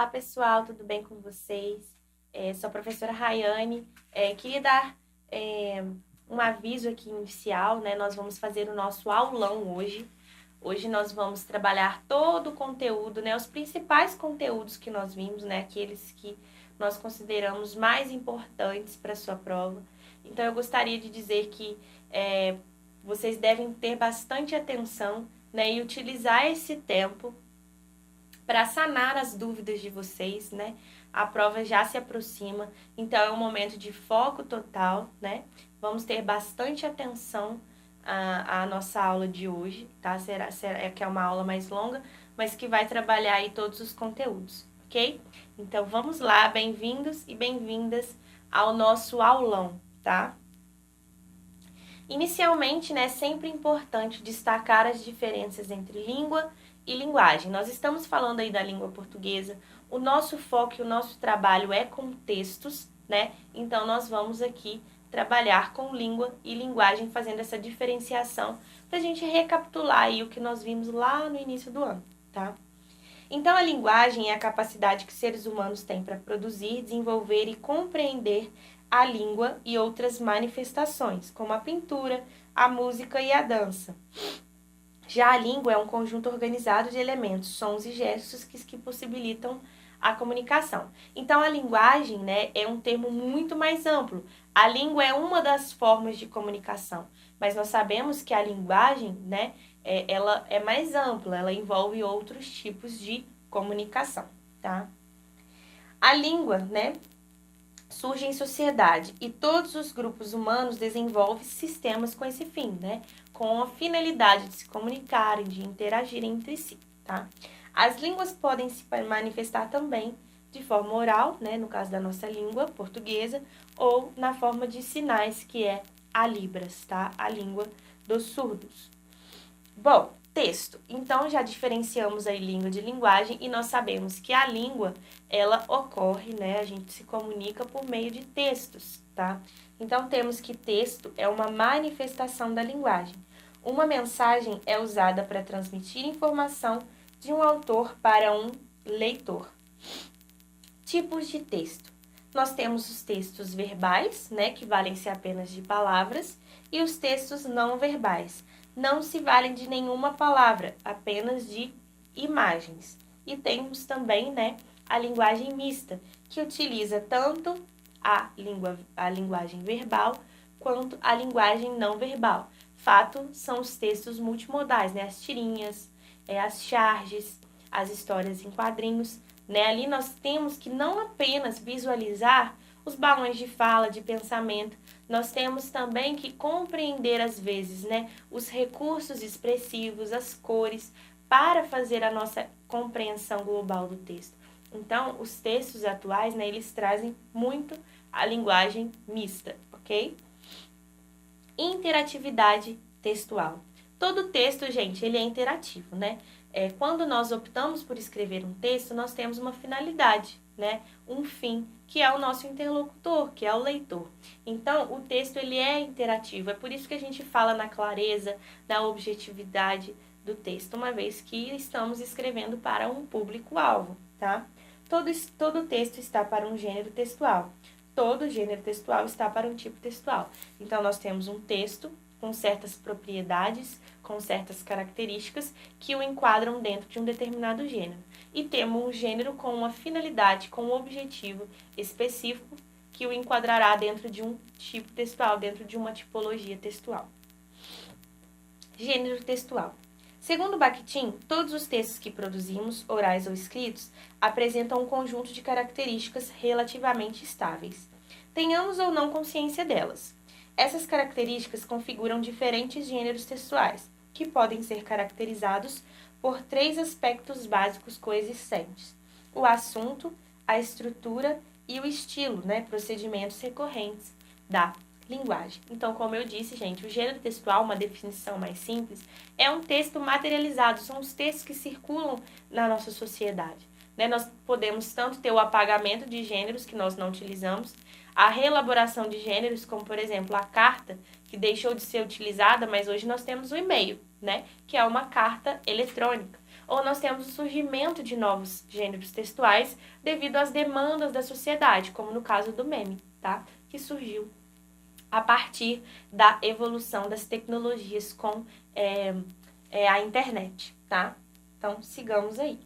Olá, pessoal, tudo bem com vocês? Sou a professora Rayane. Queria dar um aviso aqui inicial, né? Nós vamos fazer o nosso aulão hoje. Hoje nós vamos trabalhar todo o conteúdo, né? Os principais conteúdos que nós vimos, né? Aqueles que nós consideramos mais importantes para a sua prova. Então, eu gostaria de dizer que vocês devem ter bastante atenção, né? E utilizar esse tempo para sanar as dúvidas de vocês, né? A prova já se aproxima, então é um momento de foco total, né? Vamos ter bastante atenção à nossa aula de hoje, tá? Será que é uma aula mais longa, mas que vai trabalhar aí todos os conteúdos, ok? Então vamos lá, bem-vindos e bem-vindas ao nosso aulão, tá? Inicialmente, né, é sempre importante destacar as diferenças entre língua e linguagem. Nós estamos falando aí da língua portuguesa, o nosso foco e o nosso trabalho é com textos, né? Então, nós vamos aqui trabalhar com língua e linguagem, fazendo essa diferenciação para a gente recapitular aí o que nós vimos lá no início do ano, tá? Então, a linguagem é a capacidade que seres humanos têm para produzir, desenvolver e compreender a língua e outras manifestações, como a pintura, a música e a dança. Já a língua é um conjunto organizado de elementos, sons e gestos que possibilitam a comunicação. Então, a linguagem, né, é um termo muito mais amplo. A língua é uma das formas de comunicação, mas nós sabemos que a linguagem, né, ela é mais ampla, ela envolve outros tipos de comunicação, tá? A língua, né, surge em sociedade e todos os grupos humanos desenvolvem sistemas com esse fim, né? Com a finalidade de se comunicarem, de interagirem entre si, tá? As línguas podem se manifestar também de forma oral, né? No caso da nossa língua portuguesa, ou na forma de sinais, que é a Libras, tá? A língua dos surdos. Bom, texto. Então, já diferenciamos aí língua de linguagem e nós sabemos que a língua, ela ocorre, né? A gente se comunica por meio de textos, tá? Então, temos que texto é uma manifestação da linguagem. Uma mensagem é usada para transmitir informação de um autor para um leitor. Tipos de texto. Nós temos os textos verbais, né? Que valem-se apenas de palavras, e os textos não verbais. Não se valem de nenhuma palavra, apenas de imagens. E temos também, né, a linguagem mista, que utiliza tanto a linguagem verbal quanto a linguagem não verbal. Fato são os textos multimodais, né, as tirinhas, as charges, as histórias em quadrinhos. Né? Ali nós temos que não apenas visualizar os balões de fala, de pensamento, nós temos também que compreender, às vezes, né, os recursos expressivos, as cores, para fazer a nossa compreensão global do texto. Então, os textos atuais, né, eles trazem muito a linguagem mista, ok? Interatividade textual. Todo texto, gente, ele é interativo, né? Quando nós optamos por escrever um texto, nós temos uma finalidade, né? Um fim, que é o nosso interlocutor, que é o leitor. Então, o texto, ele é interativo. É por isso que a gente fala na clareza, na objetividade do texto, uma vez que estamos escrevendo para um público-alvo, tá? Todo texto está para um gênero textual. Todo gênero textual está para um tipo textual. Então, nós temos um texto com certas propriedades, com certas características que o enquadram dentro de um determinado gênero. E temos um gênero com uma finalidade, com um objetivo específico que o enquadrará dentro de um tipo textual, dentro de uma tipologia textual. Gênero textual. Segundo Bakhtin, todos os textos que produzimos, orais ou escritos, apresentam um conjunto de características relativamente estáveis. Tenhamos ou não consciência delas. Essas características configuram diferentes gêneros textuais, que podem ser caracterizados por 3 aspectos básicos coexistentes: o assunto, a estrutura e o estilo, né, procedimentos recorrentes da linguagem. Então, como eu disse, gente, o gênero textual, uma definição mais simples, é um texto materializado, são os textos que circulam na nossa sociedade. Né? Nós podemos tanto ter o apagamento de gêneros que nós não utilizamos, a reelaboração de gêneros, como, por exemplo, a carta, que deixou de ser utilizada, mas hoje nós temos o e-mail, né? Que é uma carta eletrônica. ou nós temos o surgimento de novos gêneros textuais devido às demandas da sociedade, como no caso do meme, tá? Que surgiu a partir da evolução das tecnologias com a internet, tá? Então, sigamos aí.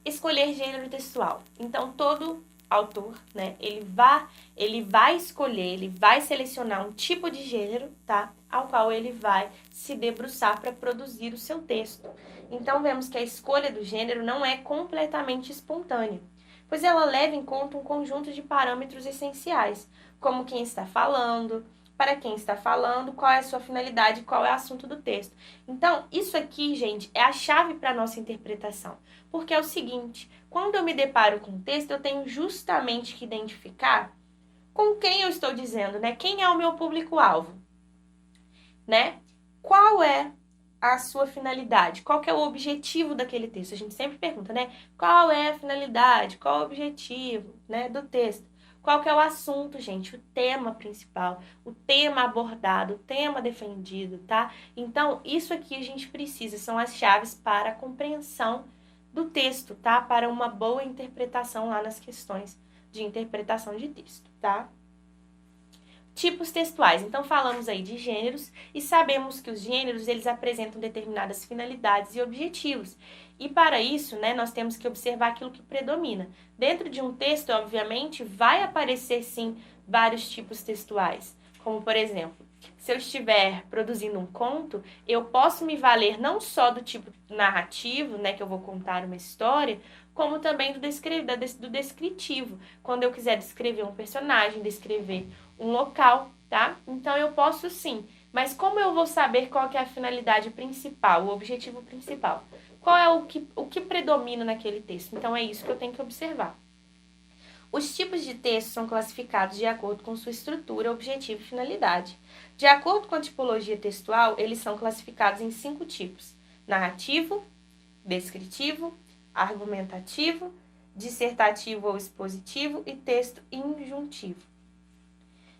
Escolher gênero textual. Então, todo autor, né, ele vai escolher, ele vai selecionar um tipo de gênero, tá? Ao qual ele vai se debruçar para produzir o seu texto. Então, vemos que a escolha do gênero não é completamente espontânea, pois ela leva em conta um conjunto de parâmetros essenciais, como quem está falando, para quem está falando, qual é a sua finalidade, qual é o assunto do texto. Então, isso aqui, gente, é a chave para a nossa interpretação. Porque é o seguinte, quando eu me deparo com um texto, eu tenho justamente que identificar com quem eu estou dizendo, né? Quem é o meu público-alvo, né? Qual é a sua finalidade? Qual que é o objetivo daquele texto? A gente sempre pergunta, né? Qual é a finalidade? Qual é o objetivo, né, do texto? Qual que é o assunto, gente? O tema principal, o tema abordado, o tema defendido, tá? Então, isso aqui a gente precisa, são as chaves para a compreensão do texto, tá? Para uma boa interpretação lá nas questões de interpretação de texto, tá? Tipos textuais. Então, falamos aí de gêneros e sabemos que os gêneros, eles apresentam determinadas finalidades e objetivos. E para isso, né, nós temos que observar aquilo que predomina. Dentro de um texto, obviamente, vai aparecer, sim, vários tipos textuais. Como, por exemplo, se eu estiver produzindo um conto, eu posso me valer não só do tipo narrativo, né, que eu vou contar uma história, como também do descritivo. Quando eu quiser descrever um personagem, descrever um local, tá? Então, eu posso sim. Mas como eu vou saber qual que é a finalidade principal, o objetivo principal? Qual é o que predomina naquele texto? Então, é isso que eu tenho que observar. Os tipos de texto são classificados de acordo com sua estrutura, objetivo e finalidade. De acordo com a tipologia textual, eles são classificados em 5 tipos: narrativo, descritivo, argumentativo, dissertativo ou expositivo e texto injuntivo.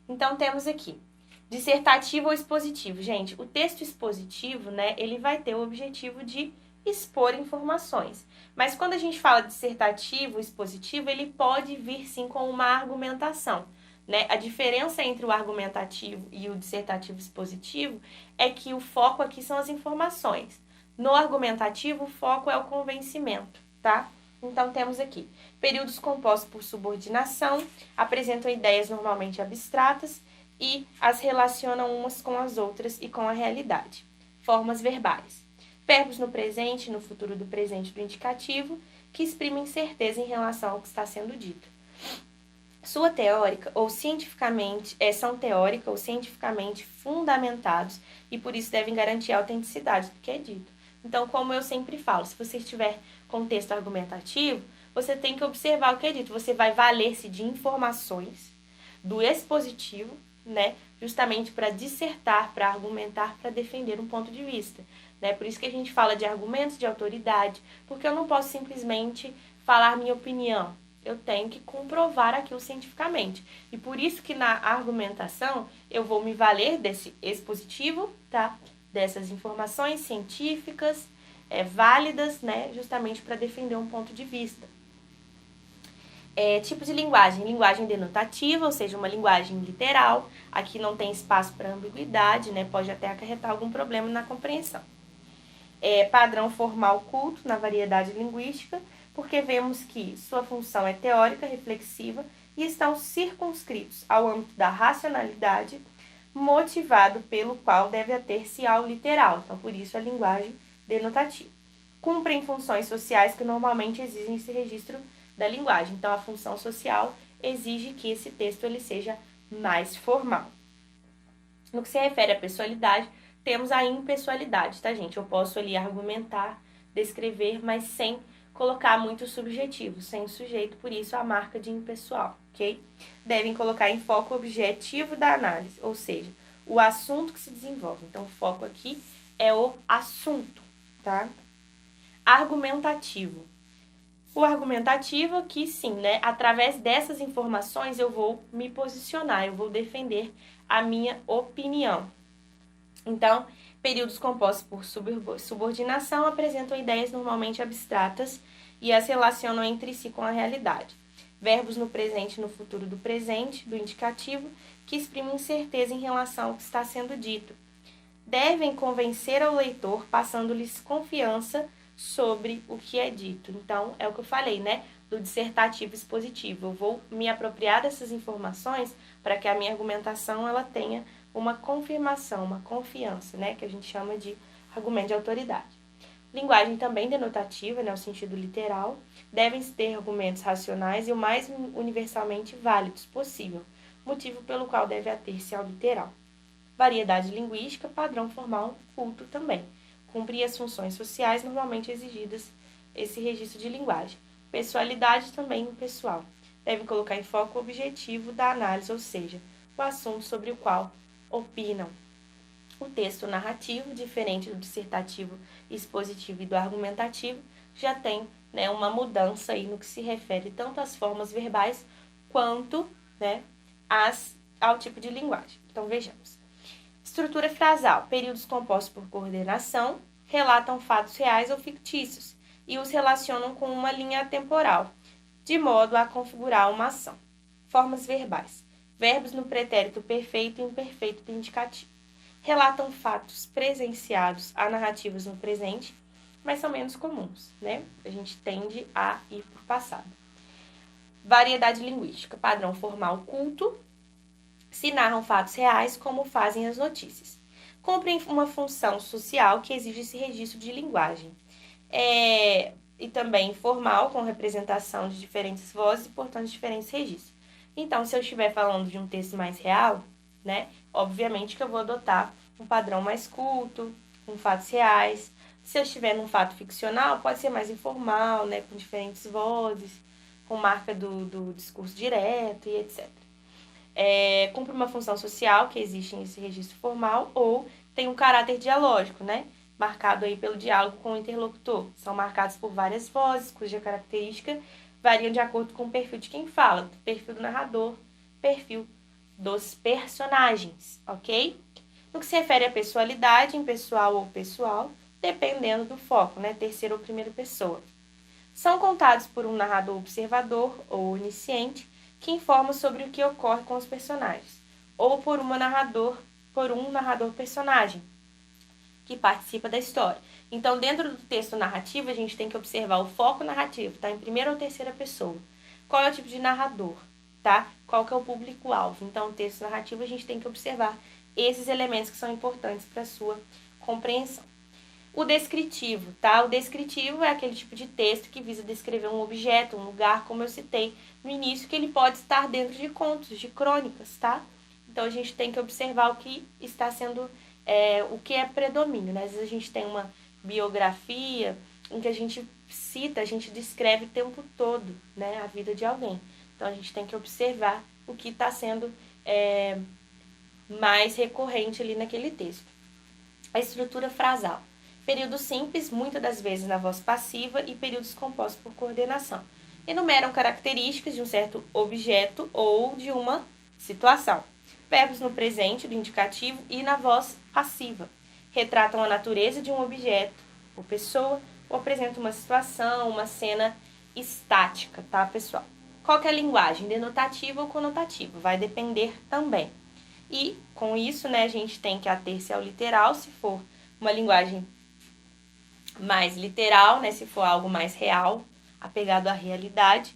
Então, temos aqui dissertativo ou expositivo. Gente, o texto expositivo, né, ele vai ter o objetivo de expor informações. Mas quando a gente fala dissertativo, expositivo, ele pode vir sim com uma argumentação, né? A diferença entre o argumentativo e o dissertativo expositivo é que o foco aqui são as informações. No argumentativo, o foco é o convencimento, tá? Então, temos aqui períodos compostos por subordinação, apresentam ideias normalmente abstratas e as relacionam umas com as outras e com a realidade. Formas verbais. Verbos no presente e no futuro do presente do indicativo, que exprimem certeza em relação ao que está sendo dito. São teórica ou cientificamente fundamentados e por isso devem garantir a autenticidade do que é dito. Então, como eu sempre falo, se você estiver com texto argumentativo, você tem que observar o que é dito. Você vai valer-se de informações do expositivo, né, justamente para dissertar, para argumentar, para defender um ponto de vista. Né? Por isso que a gente fala de argumentos de autoridade, porque eu não posso simplesmente falar minha opinião. Eu tenho que comprovar aquilo cientificamente. E por isso que na argumentação eu vou me valer desse expositivo, tá? Dessas informações científicas válidas, né? Justamente para defender um ponto de vista. Tipo de linguagem. Linguagem denotativa, ou seja, uma linguagem literal. Aqui não tem espaço para ambiguidade, né? Pode até acarretar algum problema na compreensão. Padrão formal culto na variedade linguística, porque vemos que sua função é teórica, reflexiva e estão circunscritos ao âmbito da racionalidade, motivado pelo qual deve ater-se ao literal. Então, por isso, a linguagem denotativa. Cumprem funções sociais que normalmente exigem esse registro da linguagem. Então, a função social exige que esse texto ele seja mais formal. No que se refere à pessoalidade, temos a impessoalidade, tá, gente? Eu posso ali argumentar, descrever, mas sem colocar muito subjetivo, sem sujeito, por isso a marca de impessoal, ok? Devem colocar em foco o objetivo da análise, ou seja, o assunto que se desenvolve. Então, o foco aqui é o assunto, tá? Argumentativo. O argumentativo aqui, sim, né? Através dessas informações eu vou me posicionar, eu vou defender a minha opinião. Então, Períodos compostos por subordinação apresentam ideias normalmente abstratas e as relacionam entre si com a realidade. Verbos no presente e no futuro do presente, do indicativo, que exprimem certeza em relação ao que está sendo dito. Devem convencer ao leitor, passando-lhes confiança sobre o que é dito. Então, é o que eu falei, né? Do dissertativo expositivo. Eu vou me apropriar dessas informações para que a minha argumentação ela tenha uma confirmação, uma confiança, né? Que a gente chama de argumento de autoridade. Linguagem também denotativa, né? O sentido literal. Devem ter argumentos racionais e o mais universalmente válidos possível, motivo pelo qual deve ater-se ao literal. Variedade linguística, padrão formal, culto também. Cumprir as funções sociais normalmente exigidas esse registro de linguagem. Pessoalidade também pessoal. Devem colocar em foco o objetivo da análise, ou seja, o assunto sobre o qual opinam. O texto narrativo, diferente do dissertativo, expositivo e do argumentativo, já tem, né, uma mudança aí no que se refere tanto às formas verbais quanto, né, ao tipo de linguagem. Então, vejamos. Estrutura frasal. Períodos compostos por coordenação relatam fatos reais ou fictícios e os relacionam com uma linha temporal, de modo a configurar uma ação. Formas verbais. Verbos no pretérito perfeito e imperfeito do indicativo. Relatam fatos presenciados a narrativas no presente, mas são menos comuns, né? A gente tende a ir por passado. Variedade linguística. Padrão formal culto. Se narram fatos reais, como fazem as notícias. Cumprem uma função social que exige esse registro de linguagem. E também formal, com representação de diferentes vozes e, portanto, diferentes registros. Então, se eu estiver falando de um texto mais real, né, obviamente que eu vou adotar um padrão mais culto, com fatos reais. Se eu estiver num fato ficcional, pode ser mais informal, né, com diferentes vozes, com marca do discurso direto e etc. Cumpre uma função social que existe nesse registro formal ou tem um caráter dialógico, né? Marcado aí pelo diálogo com o interlocutor. São marcados por várias vozes, cuja característica variam de acordo com o perfil de quem fala, do perfil do narrador, perfil dos personagens, ok? No que se refere à pessoalidade, impessoal ou pessoal, dependendo do foco, né? Terceira ou primeira pessoa. São contados por um narrador observador ou onisciente, que informa sobre o que ocorre com os personagens, ou por um narrador personagem, que participa da história. Então, dentro do texto narrativo, a gente tem que observar o foco narrativo, tá? Em primeira ou terceira pessoa. Qual é o tipo de narrador, tá? Qual que é o público-alvo? Então, o texto narrativo, a gente tem que observar esses elementos que são importantes para a sua compreensão. O descritivo, tá? O descritivo é aquele tipo de texto que visa descrever um objeto, um lugar, como eu citei no início, que ele pode estar dentro de contos, de crônicas, tá? Então, a gente tem que observar o que está sendo, o que é predomínio, né? Às vezes a gente tem uma biografia em que a gente cita, a gente descreve o tempo todo, né, a vida de alguém. Então, a gente tem que observar o que está sendo mais recorrente ali naquele texto. A estrutura frasal. Períodos simples, muitas das vezes na voz passiva, e períodos compostos por coordenação. Enumeram características de um certo objeto ou de uma situação. Verbos no presente, do indicativo, e na voz passiva. Retratam a natureza de um objeto ou pessoa, ou apresentam uma situação, uma cena estática, tá, pessoal? Qual que é a linguagem? Denotativa ou conotativa? Vai depender também. E, com isso, né, a gente tem que ater-se ao literal, se for uma linguagem mais literal, né, se for algo mais real, apegado à realidade.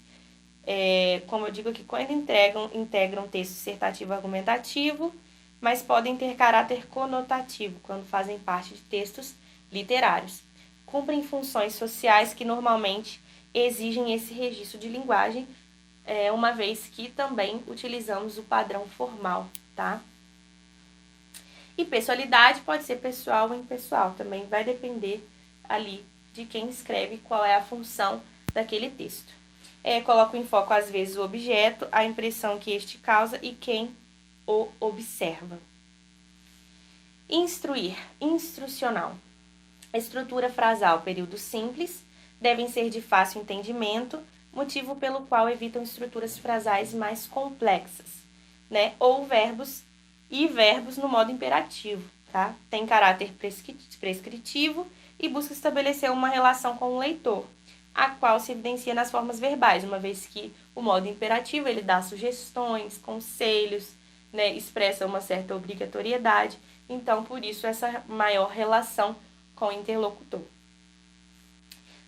Como eu digo aqui, quando integram texto dissertativo argumentativo, mas podem ter caráter conotativo, quando fazem parte de textos literários. Cumprem funções sociais que normalmente exigem esse registro de linguagem, uma vez que também utilizamos o padrão formal, tá? E pessoalidade pode ser pessoal ou impessoal, também vai depender ali de quem escreve, qual é a função daquele texto. Coloco em foco, às vezes, o objeto, a impressão que este causa e quem o observa. Instruir, instrucional. Estrutura frasal, período simples, devem ser de fácil entendimento, motivo pelo qual evitam estruturas frasais mais complexas, né? Ou verbos no modo imperativo, tá? Tem caráter prescritivo e busca estabelecer uma relação com o leitor, a qual se evidencia nas formas verbais, uma vez que o modo imperativo ele dá sugestões, conselhos, né, expressa uma certa obrigatoriedade, então por isso essa maior relação com o interlocutor.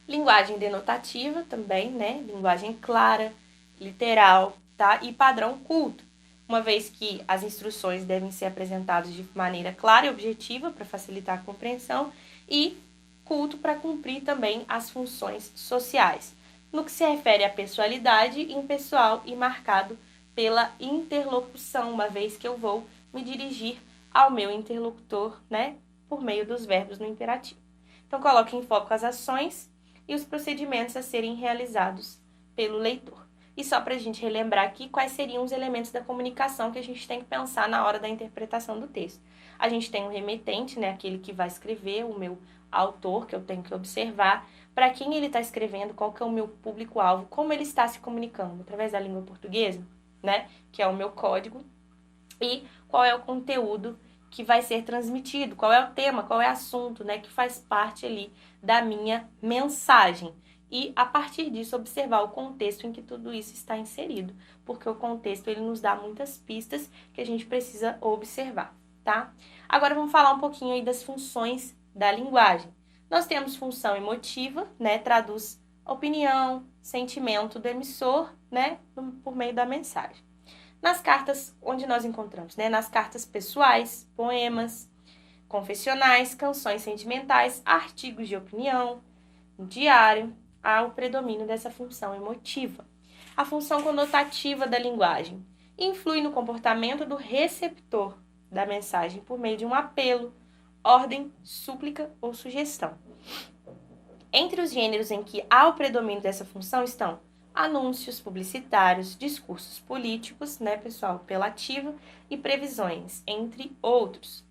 Linguagem denotativa também, né, linguagem clara, literal, tá? E padrão culto, uma vez que as instruções devem ser apresentadas de maneira clara e objetiva para facilitar a compreensão e culto para cumprir também as funções sociais. No que se refere à pessoalidade, impessoal e marcado pela interlocução, uma vez que eu vou me dirigir ao meu interlocutor, né, por meio dos verbos no imperativo. Então, coloque em foco as ações e os procedimentos a serem realizados pelo leitor. E só para a gente relembrar aqui quais seriam os elementos da comunicação que a gente tem que pensar na hora da interpretação do texto. A gente tem o remetente, né, aquele que vai escrever, o meu autor, que eu tenho que observar, para quem ele está escrevendo, qual que é o meu público-alvo, como ele está se comunicando, através da língua portuguesa, né, que é o meu código, e qual é o conteúdo que vai ser transmitido, qual é o tema, qual é o assunto, né, que faz parte ali da minha mensagem. E, a partir disso, observar o contexto em que tudo isso está inserido, porque o contexto ele nos dá muitas pistas que a gente precisa observar, tá? Agora, vamos falar um pouquinho aí das funções da linguagem. Nós temos função emotiva, né, traduz opinião, sentimento do emissor, né, por meio da mensagem. Nas cartas, onde nós encontramos, né, nas cartas pessoais, poemas, confessionais, canções sentimentais, artigos de opinião, diário, há o predomínio dessa função emotiva. A função conotativa da linguagem influi no comportamento do receptor da mensagem por meio de um apelo, ordem, súplica ou sugestão. Entre os gêneros em que há o predomínio dessa função estão anúncios publicitários, discursos políticos, né, pessoal, apelativo e previsões, entre outros.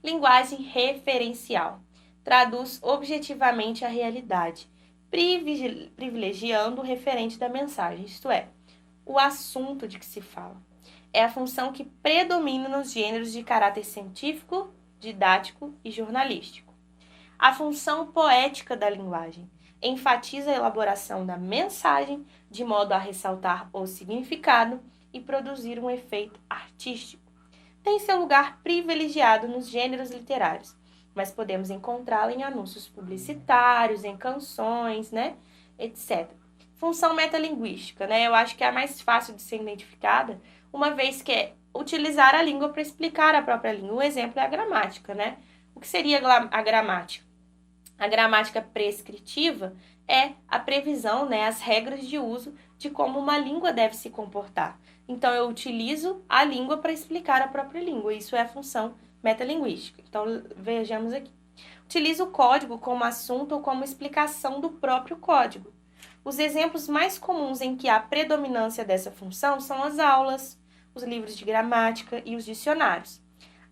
Linguagem referencial traduz objetivamente a realidade, privilegiando o referente da mensagem, isto é, o assunto de que se fala. É a função que predomina nos gêneros de caráter científico, didático e jornalístico. A função poética da linguagem enfatiza a elaboração da mensagem de modo a ressaltar o significado e produzir um efeito artístico. Tem seu lugar privilegiado nos gêneros literários, mas podemos encontrá-la em anúncios publicitários, em canções, né, etc. Função metalinguística, né, eu acho que é a mais fácil de ser identificada, uma vez que é utilizar a língua para explicar a própria língua. O exemplo é a gramática, né? O que seria a gramática? A gramática prescritiva é a previsão, né, as regras de uso de como uma língua deve se comportar. Então, eu utilizo a língua para explicar a própria língua. Isso é a função metalinguística. Então, vejamos aqui. Utilizo o código como assunto ou como explicação do próprio código. Os exemplos mais comuns em que há predominância dessa função são as aulas, os livros de gramática e os dicionários.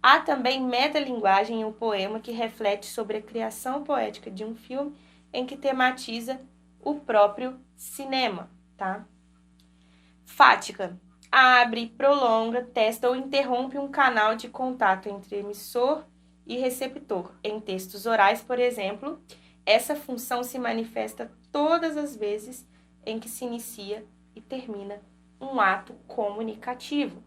Há também metalinguagem em um poema que reflete sobre a criação poética de um filme em que tematiza o próprio cinema, tá? Fática. Abre, prolonga, testa ou interrompe um canal de contato entre emissor e receptor. Em textos orais, por exemplo, essa função se manifesta todas as vezes em que se inicia e termina um ato comunicativo.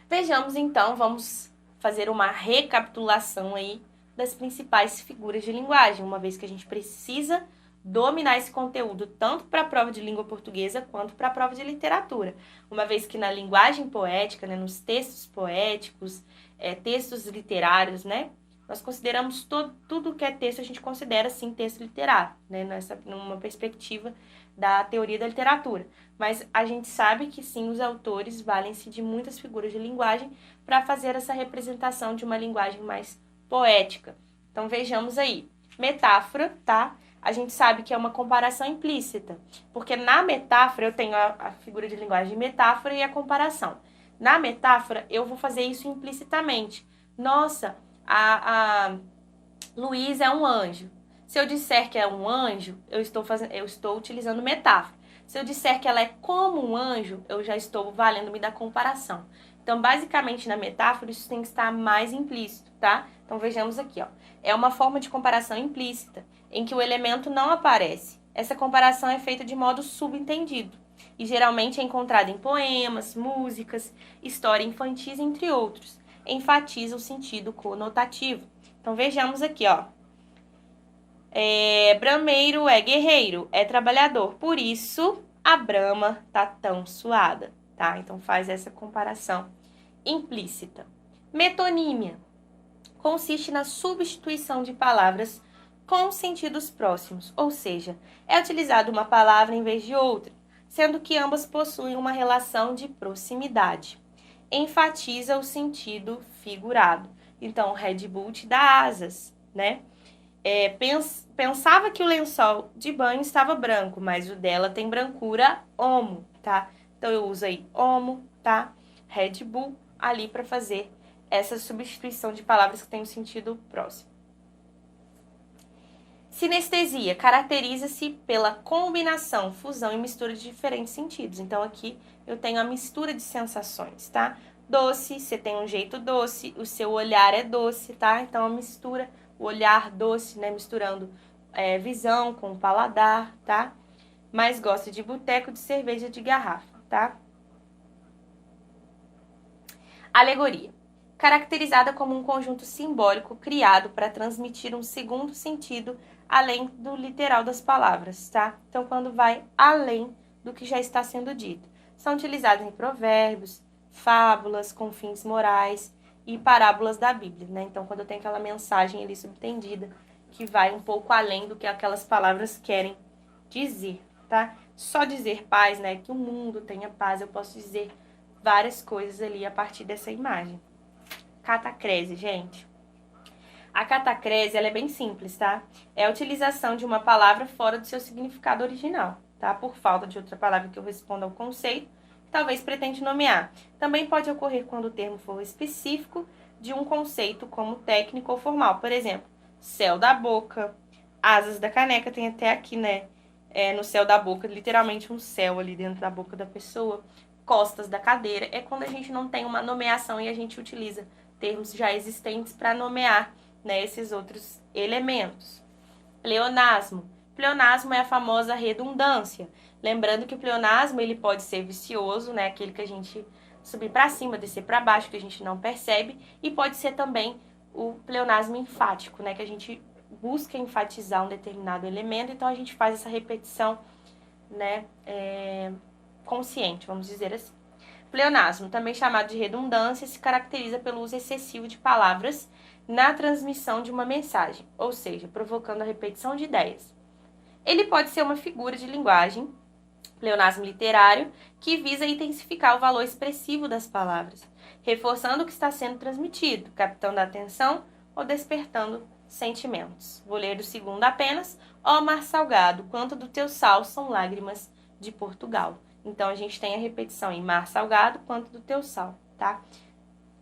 Vejamos então, vamos fazer uma recapitulação aí das principais figuras de linguagem, uma vez que a gente precisa dominar esse conteúdo tanto para a prova de língua portuguesa quanto para a prova de literatura. Uma vez que na linguagem poética, né, nos textos poéticos, textos literários, né, nós consideramos tudo que é texto, a gente considera sim texto literário, né, numa perspectiva da teoria da literatura. Mas a gente sabe que sim, os autores valem-se de muitas figuras de linguagem para fazer essa representação de uma linguagem mais poética. Então vejamos aí, metáfora, tá? A gente sabe que é uma comparação implícita, porque na metáfora eu tenho a figura de linguagem de metáfora e a comparação. Na metáfora eu vou fazer isso implicitamente. Nossa, a Luísa é um anjo. Se eu disser que é um anjo, eu estou utilizando metáfora. Se eu disser que ela é como um anjo, eu já estou valendo-me da comparação. Então, basicamente, na metáfora, isso tem que estar mais implícito, tá? Então, vejamos aqui, ó. É uma forma de comparação implícita, em que o elemento não aparece. Essa comparação é feita de modo subentendido e geralmente é encontrada em poemas, músicas, história infantis, entre outros. Enfatiza o sentido conotativo. Então, vejamos aqui, ó. Brameiro é guerreiro, é trabalhador, por isso a brama tá tão suada, tá? Então, faz essa comparação implícita. Metonímia consiste na substituição de palavras com sentidos próximos, ou seja, é utilizada uma palavra em vez de outra, sendo que ambas possuem uma relação de proximidade. Enfatiza o sentido figurado. Então, Red Bull te dá asas, né? Pensava que o lençol de banho estava branco, mas o dela tem brancura homo, tá? Então, eu uso aí homo, tá? Red Bull ali para fazer essa substituição de palavras que têm um sentido próximo. Sinestesia caracteriza-se pela combinação, fusão e mistura de diferentes sentidos. Então, aqui eu tenho a mistura de sensações, tá? Doce, você tem um jeito doce, o seu olhar é doce, tá? Então, a mistura, o olhar doce, né? Misturando visão com paladar, tá? Mas gosta de boteco, de cerveja de garrafa, tá? Alegoria. Caracterizada como um conjunto simbólico criado para transmitir um segundo sentido além do literal das palavras, tá? Então, quando vai além do que já está sendo dito. São utilizados em provérbios, fábulas com fins morais e parábolas da Bíblia, né? Então, quando tem aquela mensagem ali subtendida que vai um pouco além do que aquelas palavras querem dizer, tá? Só dizer paz, né? Que o mundo tenha paz, eu posso dizer várias coisas ali a partir dessa imagem. Catacrese, gente. A catacrese, ela é bem simples, tá? É a utilização de uma palavra fora do seu significado original, tá? Por falta de outra palavra que eu responda ao conceito, talvez pretende nomear. Também pode ocorrer quando o termo for específico de um conceito como técnico ou formal. Por exemplo, céu da boca, asas da caneca, tem até aqui, né? No céu da boca, literalmente um céu ali dentro da boca da pessoa. Costas da cadeira, é quando a gente não tem uma nomeação e a gente utiliza termos já existentes para nomear, né, esses outros elementos. Pleonasmo. Pleonasmo é a famosa redundância. Lembrando que o pleonasmo ele pode ser vicioso, né, aquele que a gente subir para cima, descer para baixo, que a gente não percebe, e pode ser também o pleonasmo enfático, né, que a gente busca enfatizar um determinado elemento, então a gente faz essa repetição, né, consciente, vamos dizer assim. Pleonasmo, também chamado de redundância, se caracteriza pelo uso excessivo de palavras na transmissão de uma mensagem, ou seja, provocando a repetição de ideias. Ele pode ser uma figura de linguagem, pleonasmo literário, que visa intensificar o valor expressivo das palavras, reforçando o que está sendo transmitido, captando a atenção ou despertando sentimentos. Vou ler o segundo apenas. Ó mar salgado, quanto do teu sal são lágrimas de Portugal. Então, a gente tem a repetição em mar salgado, quanto do teu sal, tá?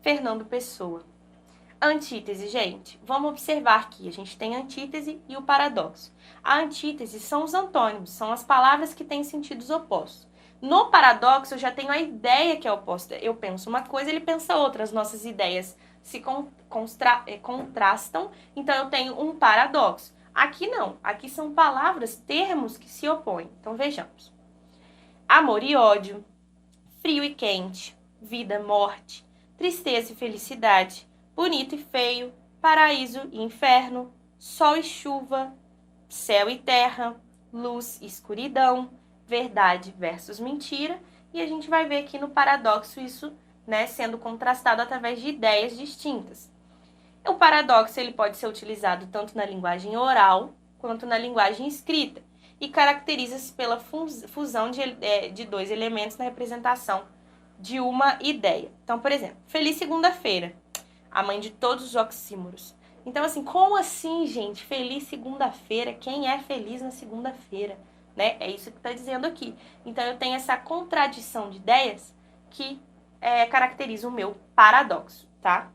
Fernando Pessoa. Antítese, gente. Vamos observar que a gente tem a antítese e o paradoxo. A antítese são os antônimos, são as palavras que têm sentidos opostos. No paradoxo, eu já tenho a ideia que é oposta. Eu penso uma coisa, ele pensa outra. As nossas ideias se contrastam, então eu tenho um paradoxo. Aqui não. Aqui são palavras, termos que se opõem. Então, vejamos. Amor e ódio, frio e quente, vida, morte, tristeza e felicidade, bonito e feio, paraíso e inferno, sol e chuva, céu e terra, luz e escuridão, verdade versus mentira. E a gente vai ver aqui no paradoxo isso, né, sendo contrastado através de ideias distintas. O paradoxo ele pode ser utilizado tanto na linguagem oral quanto na linguagem escrita e caracteriza-se pela fusão de dois elementos na representação de uma ideia. Então, por exemplo, feliz segunda-feira, a mãe de todos os oxímoros. Então, assim, como assim, gente? Feliz segunda-feira? Quem é feliz na segunda-feira? Né? É isso que está dizendo aqui. Então, eu tenho essa contradição de ideias que caracteriza o meu paradoxo, tá?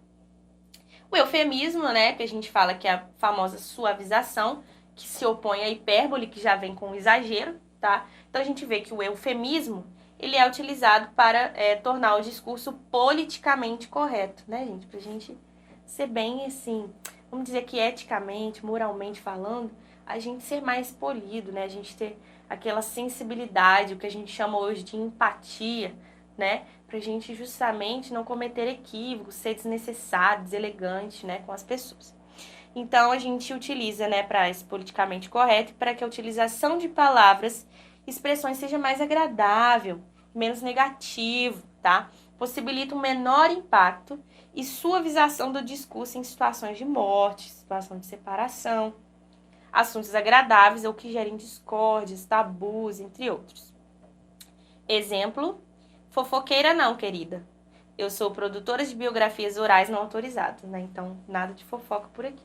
O eufemismo, né, que a gente fala que é a famosa suavização, que se opõe à hipérbole, que já vem com o exagero, tá? Então, a gente vê que o eufemismo, ele é utilizado para tornar o discurso politicamente correto, né, gente? Pra gente ser bem, assim, vamos dizer que eticamente, moralmente falando, a gente ser mais polido, né? A gente ter aquela sensibilidade, o que a gente chama hoje de empatia, né? Pra gente justamente não cometer equívocos, ser desnecessário, deselegante, né, com as pessoas. Então, a gente utiliza, né, para esse politicamente correto, para que a utilização de palavras e expressões seja mais agradável, menos negativo, tá? Possibilita um menor impacto e suavização do discurso em situações de morte, situação de separação, assuntos agradáveis ou que gerem discórdias, tabus, entre outros. Exemplo, fofoqueira não, querida. Eu sou produtora de biografias orais não autorizadas, né? Então, nada de fofoca por aqui.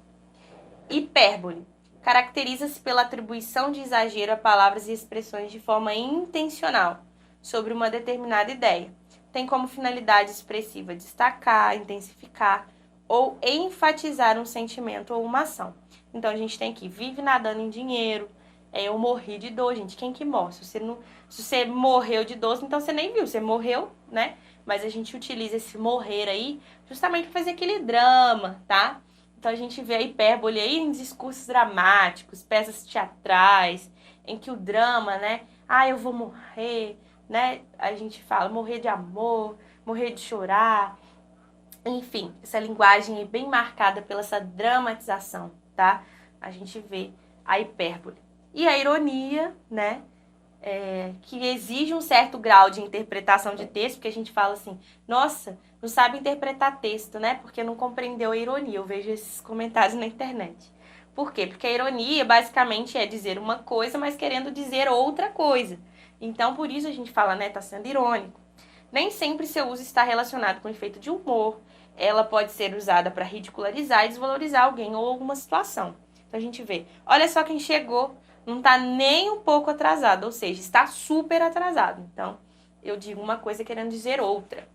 Hipérbole. Caracteriza-se pela atribuição de exagero a palavras e expressões de forma intencional sobre uma determinada ideia. Tem como finalidade expressiva destacar, intensificar ou enfatizar um sentimento ou uma ação. Então, a gente tem aqui, vive nadando em dinheiro, eu morri de dor, gente. Quem que morre? Se você morreu de dor, então você nem viu, você morreu, né? Mas a gente utiliza esse morrer aí justamente para fazer aquele drama, tá? Então a gente vê a hipérbole aí em discursos dramáticos, peças teatrais, em que o drama, né? Ah, eu vou morrer, né? A gente fala morrer de amor, morrer de chorar. Enfim, essa linguagem é bem marcada pela essa dramatização, tá? A gente vê a hipérbole. E a ironia, né? Que exige um certo grau de interpretação de texto, porque a gente fala assim, nossa, não sabe interpretar texto, né? Porque não compreendeu a ironia. Eu vejo esses comentários na internet. Por quê? Porque a ironia basicamente é dizer uma coisa, mas querendo dizer outra coisa. Então, por isso a gente fala, né, tá sendo irônico. Nem sempre seu uso está relacionado com efeito de humor. Ela pode ser usada para ridicularizar e desvalorizar alguém ou alguma situação. Então a gente vê, olha só quem chegou, não está nem um pouco atrasado, ou seja, está super atrasado. Então, eu digo uma coisa querendo dizer outra.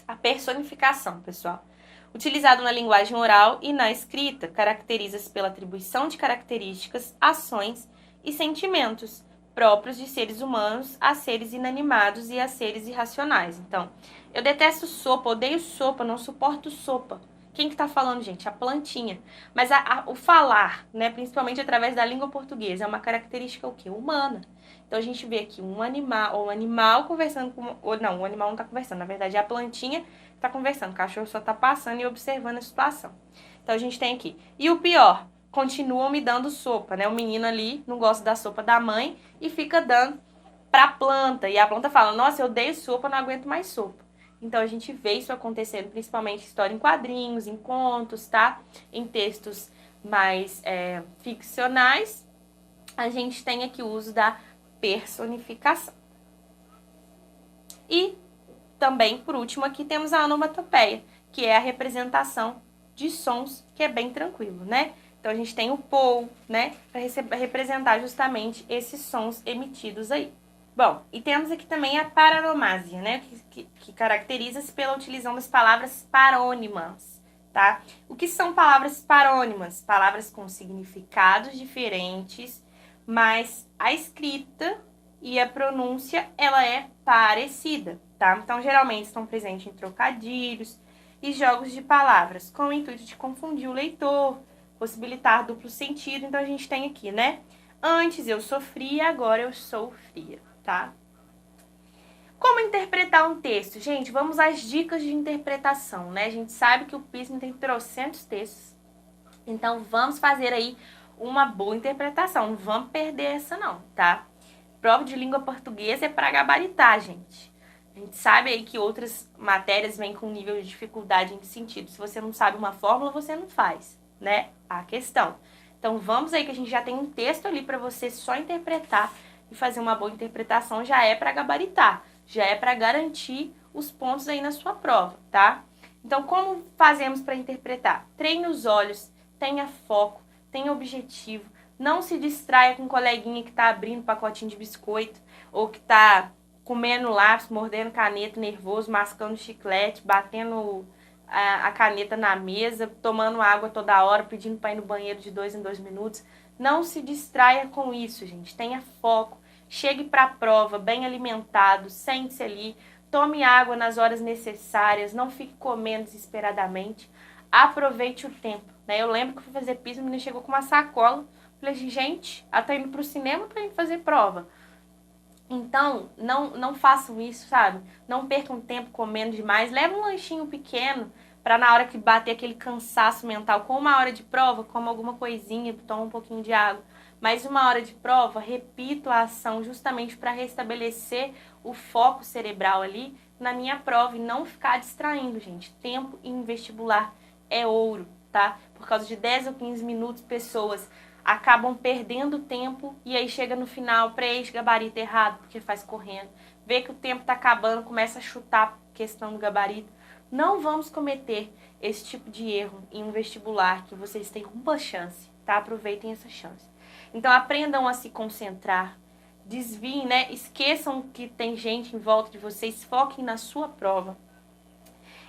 A personificação, pessoal. Utilizado na linguagem oral e na escrita, caracteriza-se pela atribuição de características, ações e sentimentos próprios de seres humanos a seres inanimados e a seres irracionais. Então, eu detesto sopa, odeio sopa, não suporto sopa. Quem que tá falando, gente? A plantinha. Mas o falar, né, principalmente através da língua portuguesa, é uma característica o quê? Humana. Então, a gente vê aqui um animal conversando com... Ou não, o animal não tá conversando, na verdade é a plantinha que tá conversando. O cachorro só tá passando e observando a situação. Então, a gente tem aqui. E o pior, continuam me dando sopa, né? O menino ali não gosta da sopa da mãe e fica dando pra planta. E a planta fala, nossa, eu odeio sopa, não aguento mais sopa. Então, a gente vê isso acontecendo, principalmente em história em quadrinhos, em contos, tá? Em textos mais ficcionais. A gente tem aqui o uso da personificação. E também, por último, aqui temos a onomatopeia, que é a representação de sons, que é bem tranquilo, né? Então, a gente tem o pou, né? Para representar justamente esses sons emitidos aí. Bom, e temos aqui também a paronomásia, né? Que caracteriza-se pela utilização das palavras parônimas, tá? O que são palavras parônimas? Palavras com significados diferentes, mas a escrita e a pronúncia, ela é parecida, tá? Então, geralmente estão presentes em trocadilhos e jogos de palavras, com o intuito de confundir o leitor, possibilitar duplo sentido. Então, a gente tem aqui, né? Antes eu sofria, agora eu sou fria, tá? Como interpretar um texto? Gente, vamos às dicas de interpretação, né? A gente sabe que o Pismo tem trocentos textos, então vamos fazer aí uma boa interpretação. Não vamos perder essa não, tá? Prova de língua portuguesa é para gabaritar, gente. A gente sabe aí que outras matérias vêm com nível de dificuldade em que sentido? Se você não sabe uma fórmula, você não faz, né? A questão. Então vamos aí que a gente já tem um texto ali para você só interpretar e fazer uma boa interpretação, já é para gabaritar, já é para garantir os pontos aí na sua prova, tá? Então como fazemos para interpretar? Treine os olhos, tenha foco, tenha objetivo, não se distraia com um coleguinha que tá abrindo pacotinho de biscoito ou que tá comendo lápis, mordendo caneta, nervoso, mascando chiclete, batendo a caneta na mesa, tomando água toda hora, pedindo para ir no banheiro de 2 em 2 minutos. Não se distraia com isso, gente. Tenha foco, chegue para a prova bem alimentado, sente-se ali, tome água nas horas necessárias, não fique comendo desesperadamente, aproveite o tempo, né? Eu lembro que eu fui fazer pizza, a menina chegou com uma sacola, falei, gente, ela tá indo pro cinema pra ir fazer prova. Então, não façam isso, sabe? Não percam tempo comendo demais. Leva um lanchinho pequeno para na hora que bater aquele cansaço mental, com uma hora de prova, coma alguma coisinha, toma um pouquinho de água. Mas uma hora de prova, repito a ação justamente para restabelecer o foco cerebral ali na minha prova e não ficar distraindo, gente. Tempo em vestibular é ouro, tá? Por causa de 10 ou 15 minutos, pessoas acabam perdendo tempo e aí chega no final, preenche gabarito errado, porque faz correndo, vê que o tempo tá acabando, começa a chutar a questão do gabarito. Não vamos cometer esse tipo de erro em um vestibular que vocês têm uma chance, tá? Aproveitem essa chance. Então aprendam a se concentrar, desviem, né? Esqueçam que tem gente em volta de vocês, foquem na sua prova.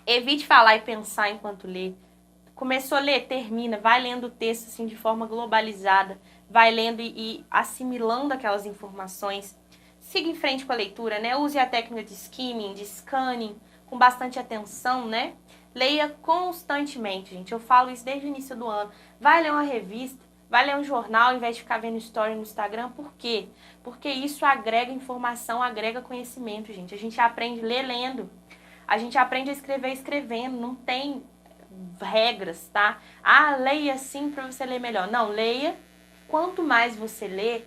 Evite falar e pensar enquanto lê. Começou a ler, termina, vai lendo o texto assim de forma globalizada, vai lendo e assimilando aquelas informações. Siga em frente com a leitura, né? Use a técnica de skimming, de scanning, com bastante atenção, né? Leia constantemente, gente. Eu falo isso desde o início do ano. Vai ler uma revista, vai ler um jornal, ao invés de ficar vendo story no Instagram. Por quê? Porque isso agrega informação, agrega conhecimento, gente. A gente aprende a ler lendo. A gente aprende a escrever escrevendo. Não tem regras, tá? Ah, leia assim para você ler melhor. Não, leia. Quanto mais você lê,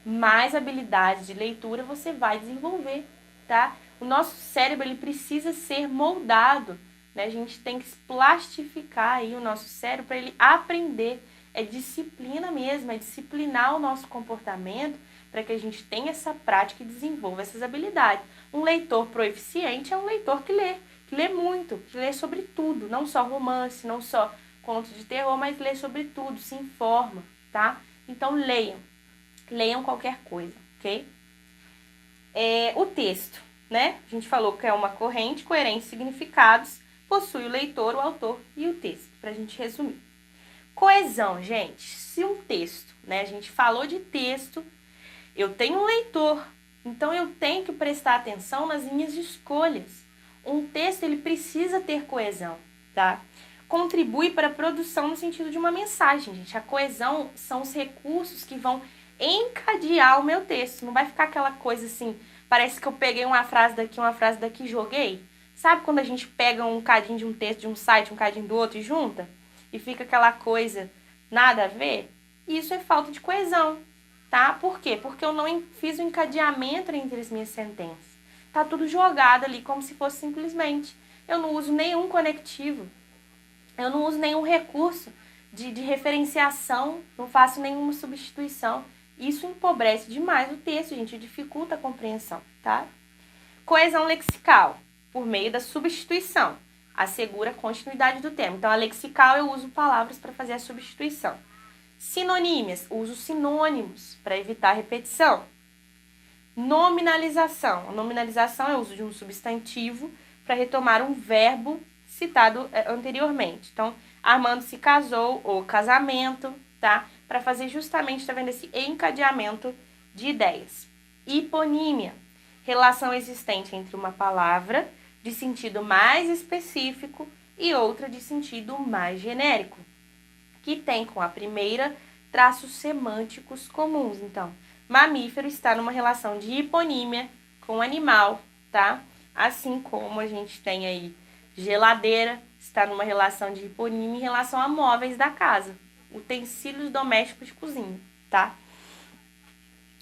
mais habilidades de leitura você vai desenvolver, tá? O nosso cérebro, ele precisa ser moldado, né? A gente tem que plastificar aí o nosso cérebro para ele aprender. É disciplina mesmo, é disciplinar o nosso comportamento para que a gente tenha essa prática e desenvolva essas habilidades. Um leitor proeficiente é um leitor que lê muito, que lê sobre tudo, não só romance, não só contos de terror, mas lê sobre tudo, se informa, tá? Então leiam qualquer coisa, ok? O texto, né? A gente falou que é uma corrente, coerentes significados, possui o leitor, o autor e o texto, pra gente resumir. Coesão, gente, se um texto, né? A gente falou de texto, eu tenho um leitor, então eu tenho que prestar atenção nas minhas escolhas. Um texto, ele precisa ter coesão, tá? Contribui para a produção no sentido de uma mensagem, gente. A coesão são os recursos que vão encadear o meu texto. Não vai ficar aquela coisa assim, parece que eu peguei uma frase daqui e joguei. Sabe quando a gente pega um cadinho de um texto de um site, um cadinho do outro e junta? E fica aquela coisa nada a ver? Isso é falta de coesão, tá? Por quê? Porque eu não fiz o encadeamento entre as minhas sentenças. Tá tudo jogado ali como se fosse simplesmente. Eu não uso nenhum conectivo. Eu não uso nenhum recurso de referenciação. Não faço nenhuma substituição. Isso empobrece demais o texto, gente. Dificulta a compreensão, tá? Coesão lexical, por meio da substituição. Assegura a continuidade do termo. Então, a lexical eu uso palavras para fazer a substituição. Sinonímias, uso sinônimos para evitar repetição. Nominalização. A nominalização é o uso de um substantivo para retomar um verbo citado anteriormente. Então, Armando se casou, ou casamento, tá? Para fazer justamente, tá vendo, esse encadeamento de ideias. Hiponímia. Relação existente entre uma palavra de sentido mais específico e outra de sentido mais genérico, que tem com a primeira traços semânticos comuns. Então, mamífero está numa relação de hiponímia com animal, tá? Assim como a gente tem aí geladeira, está numa relação de hiponímia em relação a móveis da casa, utensílios domésticos de cozinha, tá?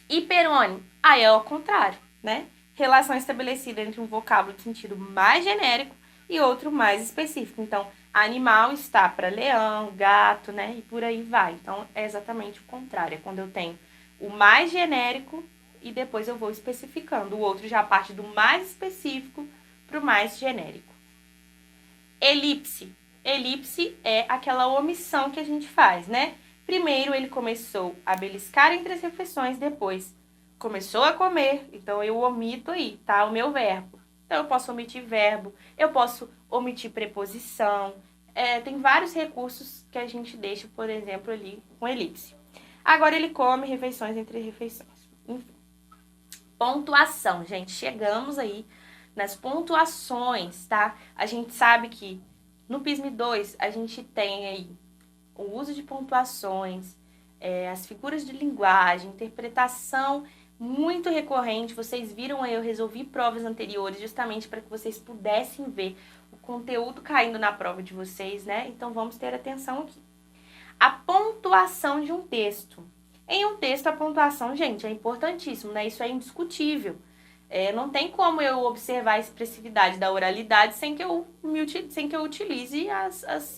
Hiperônimo, aí é ao contrário, né? Relação estabelecida entre um vocábulo de sentido mais genérico e outro mais específico. Então, animal está para leão, gato, né? E por aí vai. Então, é exatamente o contrário. É quando eu tenho o mais genérico e depois eu vou especificando. O outro já parte do mais específico para o mais genérico. Elipse. Elipse é aquela omissão que a gente faz, né? Primeiro ele começou a beliscar entre as refeições, depois começou a comer, então eu omito aí, tá? O meu verbo. Então eu posso omitir verbo, eu posso omitir preposição. Tem vários recursos que a gente deixa, por exemplo, ali com elipse. Agora ele come refeições entre refeições. Enfim. Pontuação, gente. Chegamos aí nas pontuações, tá? A gente sabe que no PISM 2 a gente tem aí o uso de pontuações, as figuras de linguagem, interpretação muito recorrente. Vocês viram aí, eu resolvi provas anteriores justamente para que vocês pudessem ver o conteúdo caindo na prova de vocês, né? Então vamos ter atenção aqui. A pontuação de um texto. Em um texto, a pontuação, gente, é importantíssimo, né? Isso é indiscutível. Não tem como eu observar a expressividade da oralidade sem que eu utilize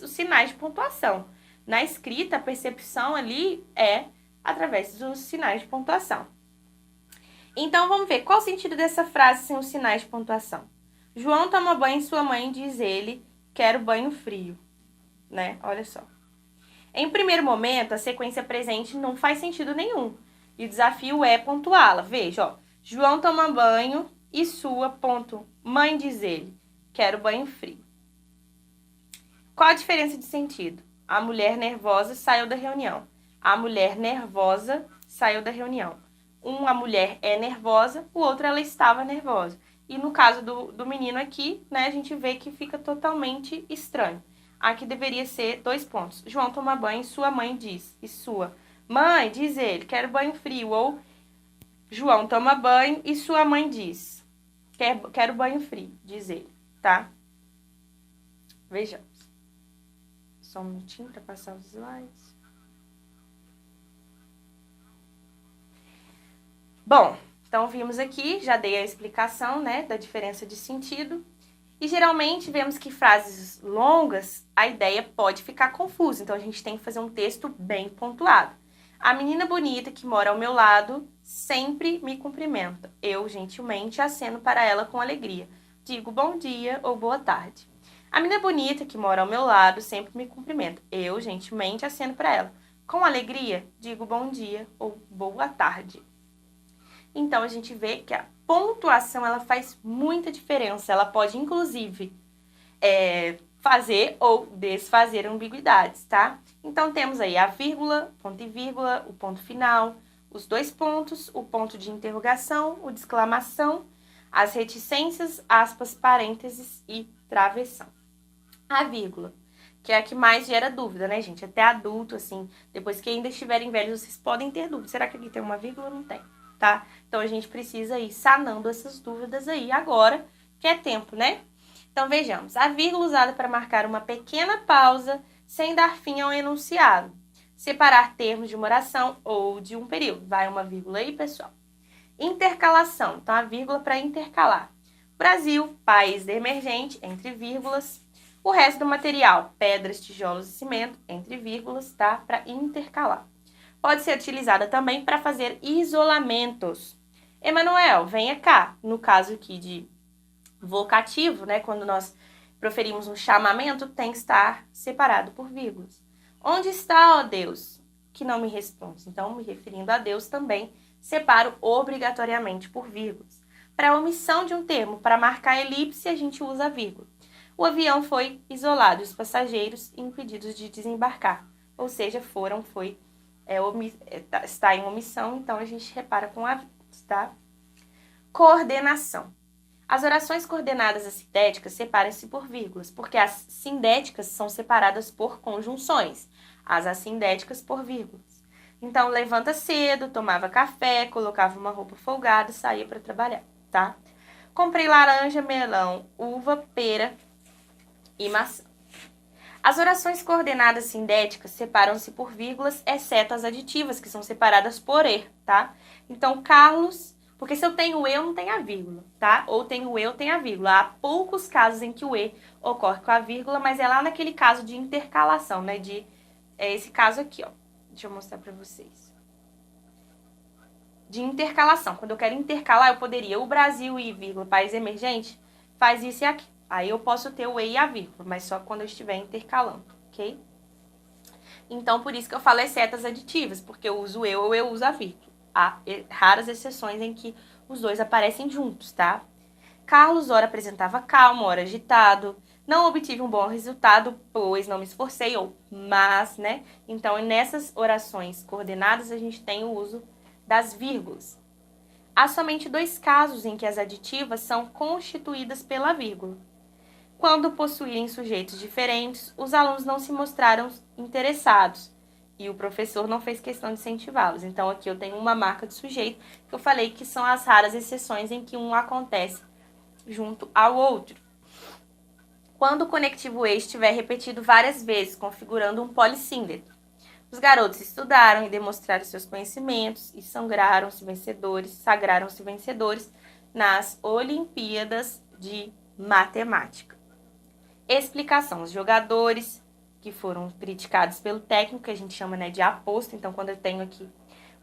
os sinais de pontuação. Na escrita, a percepção ali é através dos sinais de pontuação. Então, vamos ver qual o sentido dessa frase sem os sinais de pontuação. João toma banho e sua mãe diz ele, quero banho frio, né? Olha só. Em primeiro momento, a sequência presente não faz sentido nenhum. E o desafio é pontuá-la. Veja, ó. João toma banho e sua, mãe diz ele, quero banho frio. Qual a diferença de sentido? A mulher nervosa saiu da reunião. A mulher nervosa saiu da reunião. A mulher é nervosa, o outro ela estava nervosa. E no caso do menino aqui, né, a gente vê que fica totalmente estranho. Aqui deveria ser 2 pontos. João toma banho e sua mãe diz. E sua mãe, diz ele, quero banho frio. Ou João toma banho e sua mãe diz, quero banho frio, diz ele, tá? Vejamos. Só um minutinho para passar os slides. Bom, então vimos aqui, já dei a explicação, né, da diferença de sentido. E geralmente vemos que frases longas, a ideia pode ficar confusa. Então a gente tem que fazer um texto bem pontuado. A menina bonita que mora ao meu lado sempre me cumprimenta. Eu, gentilmente, aceno para ela com alegria. Digo bom dia ou boa tarde. A menina bonita que mora ao meu lado sempre me cumprimenta. Eu, gentilmente, aceno para ela. Com alegria, digo bom dia ou boa tarde. Então, a gente vê que a pontuação ela faz muita diferença. Ela pode, inclusive, fazer ou desfazer ambiguidades, tá? Então, temos aí a vírgula, ponto e vírgula, o ponto final, os 2 pontos, o ponto de interrogação, o de exclamação, as reticências, aspas, parênteses e travessão. A vírgula, que é a que mais gera dúvida, né, gente? Até adulto, assim, depois que ainda estiverem velhos, vocês podem ter dúvida. Será que aqui tem uma vírgula ou não tem? Tá? Então, a gente precisa ir sanando essas dúvidas aí agora, que é tempo, né? Então, vejamos. A vírgula usada para marcar uma pequena pausa sem dar fim ao enunciado. Separar termos de uma oração ou de um período. Vai uma vírgula aí, pessoal. Intercalação. Então, a vírgula para intercalar. Brasil, país emergente, entre vírgulas. O resto do material, pedras, tijolos e cimento, entre vírgulas, tá? Para intercalar. Pode ser utilizada também para fazer isolamentos. Emanuel, venha cá. No caso aqui de vocativo, né, quando nós proferimos um chamamento, tem que estar separado por vírgulas. Onde está, ó Deus, que não me responde? Então, me referindo a Deus também, separo obrigatoriamente por vírgulas. Para a omissão de um termo, para marcar elipse, a gente usa a vírgula. O avião foi isolado e os passageiros impedidos de desembarcar. Ou seja, está em omissão, então a gente repara com a tá? Coordenação. As orações coordenadas assindéticas separam-se por vírgulas, porque as sindéticas são separadas por conjunções, as assindéticas por vírgulas. Então, levanta cedo, tomava café, colocava uma roupa folgada e saía para trabalhar, tá? Comprei laranja, melão, uva, pera e maçã. As orações coordenadas sindéticas separam-se por vírgulas, exceto as aditivas, que são separadas por E, tá? Então, Carlos, porque se eu tenho eu, não tem a vírgula, tá? Ou tenho eu, tem a vírgula. Há poucos casos em que o E ocorre com a vírgula, mas é lá naquele caso de intercalação, né? Esse caso aqui, ó. Deixa eu mostrar pra vocês. De intercalação. Quando eu quero intercalar, eu poderia o Brasil e vírgula, país emergente, faz isso e aquilo. Aí eu posso ter o E e a vírgula, mas só quando eu estiver intercalando, ok? Então, por isso que eu falo exceto as aditivas, porque eu uso eu ou eu uso a vírgula. Há raras exceções em que os dois aparecem juntos, tá? Carlos, ora apresentava calmo, ora agitado. Não obtive um bom resultado, pois não me esforcei, ou mas, né? Então, nessas orações coordenadas, a gente tem o uso das vírgulas. Há somente 2 casos em que as aditivas são constituídas pela vírgula. Quando possuírem sujeitos diferentes, os alunos não se mostraram interessados e o professor não fez questão de incentivá-los. Então, aqui eu tenho uma marca de sujeito que eu falei que são as raras exceções em que um acontece junto ao outro. Quando o conectivo E estiver repetido várias vezes, configurando um polissíndete. Os garotos estudaram e demonstraram seus conhecimentos e sagraram-se vencedores nas Olimpíadas de Matemática. Explicação. Os jogadores que foram criticados pelo técnico, que a gente chama, né, de aposto. Então, quando eu tenho aqui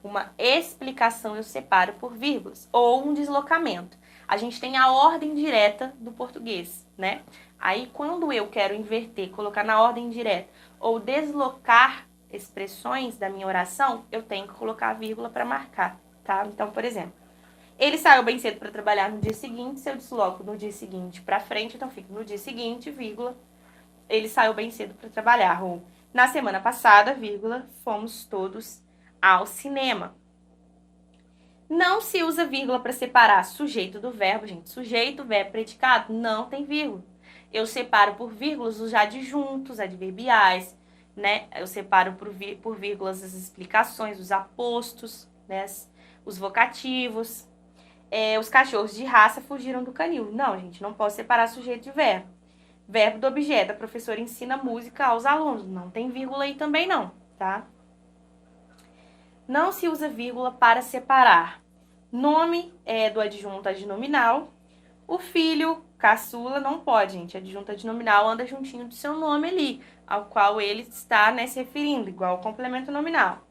uma explicação, eu separo por vírgulas. Ou um deslocamento. A gente tem a ordem direta do português, né? Aí, quando eu quero inverter, colocar na ordem direta ou deslocar expressões da minha oração, eu tenho que colocar a vírgula para marcar, tá? Então, por exemplo, ele saiu bem cedo para trabalhar no dia seguinte. Se eu desloco no dia seguinte para frente, então fica no dia seguinte, vírgula, ele saiu bem cedo para trabalhar. Ou na semana passada, vírgula, fomos todos ao cinema. Não se usa vírgula para separar sujeito do verbo, gente. Sujeito, verbo, predicado, não tem vírgula. Eu separo por vírgulas os adjuntos, adverbiais, né? Eu separo por vírgulas as explicações, os apostos, né? Os vocativos. Os cachorros de raça fugiram do canil. Não, gente, não posso separar sujeito de verbo. Verbo do objeto. A professora ensina música aos alunos. Não tem vírgula aí também não, tá? Não se usa vírgula para separar nome do adjunto adnominal. O filho, caçula, não pode, gente. Adjunto adnominal anda juntinho do seu nome ali, ao qual ele está, né, se referindo, igual ao complemento nominal.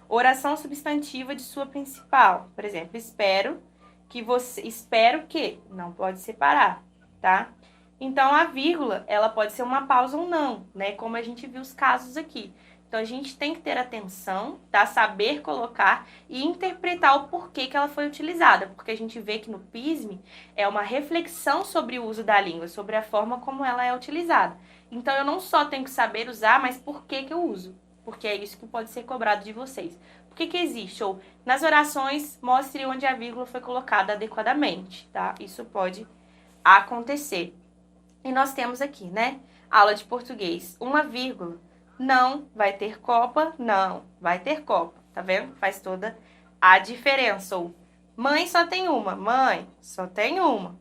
Oração substantiva de sua principal. Por exemplo, espero que, não pode separar, tá? Então, a vírgula, ela pode ser uma pausa ou não, né? Como a gente viu os casos aqui. Então, a gente tem que ter atenção, tá? Saber colocar e interpretar o porquê que ela foi utilizada. Porque a gente vê que no PISM é uma reflexão sobre o uso da língua, sobre a forma como ela é utilizada. Então, eu não só tenho que saber usar, mas por que eu uso. Porque é isso que pode ser cobrado de vocês. Por que existe? Ou, nas orações, mostre onde a vírgula foi colocada adequadamente, tá? Isso pode acontecer. E nós temos aqui, né? Aula de português. Uma vírgula. Não vai ter copa, não vai ter copa. Tá vendo? Faz toda a diferença. Ou mãe só tem uma, mãe só tem uma.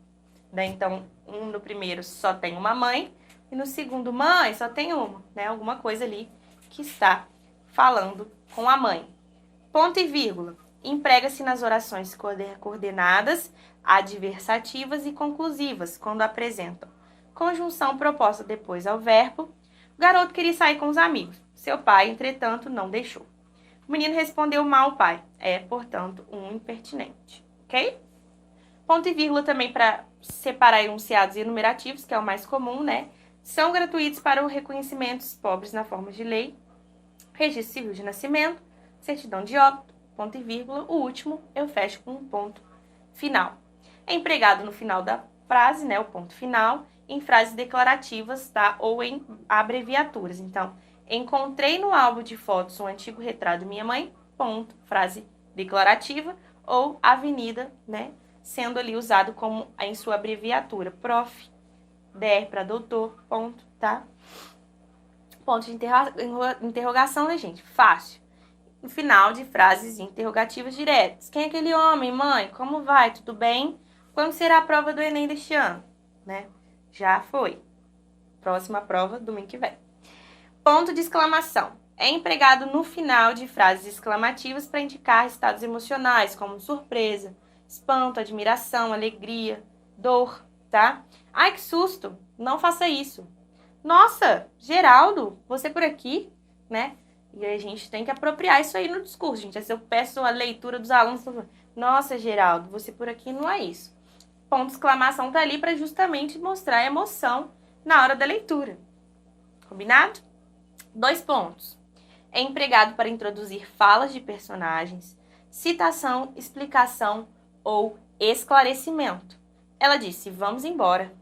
Né? Então, no primeiro só tem uma mãe e no segundo mãe só tem uma, né? Alguma coisa ali que está falando com a mãe. Ponto e vírgula. Emprega-se nas orações coordenadas, adversativas e conclusivas, quando apresentam conjunção proposta depois ao verbo. O garoto queria sair com os amigos. Seu pai, entretanto, não deixou. O menino respondeu mal ao pai. É, portanto, um impertinente. Ok? Ponto e vírgula também para separar enunciados e enumerativos, que é o mais comum, né? São gratuitos para o reconhecimento dos pobres na forma de lei, registro civil de nascimento, certidão de óbito, ponto e vírgula. O último eu fecho com um ponto final. É empregado no final da frase, né? O ponto final. Em frases declarativas, tá? Ou em abreviaturas. Então, encontrei no álbum de fotos um antigo retrato de minha mãe, ponto, frase declarativa, ou avenida, né? Sendo ali usado como em sua abreviatura. Prof, DR para doutor, ponto, tá? Ponto de interrogação, né, gente? Fácil. No final de frases interrogativas diretas. Quem é aquele homem, mãe? Como vai? Tudo bem? Quando será a prova do Enem deste ano? Né? Já foi. Próxima prova, domingo que vem. Ponto de exclamação. É empregado no final de frases exclamativas para indicar estados emocionais, como surpresa, espanto, admiração, alegria, dor, tá? Ai, que susto! Não faça isso. Nossa, Geraldo, você por aqui, né? E a gente tem que apropriar isso aí no discurso, gente. Se eu peço a leitura dos alunos, nossa, Geraldo, você por aqui não é isso. Ponto de exclamação tá ali para justamente mostrar a emoção na hora da leitura. Combinado? 2 pontos. É empregado para introduzir falas de personagens, citação, explicação ou esclarecimento. Ela disse, vamos embora.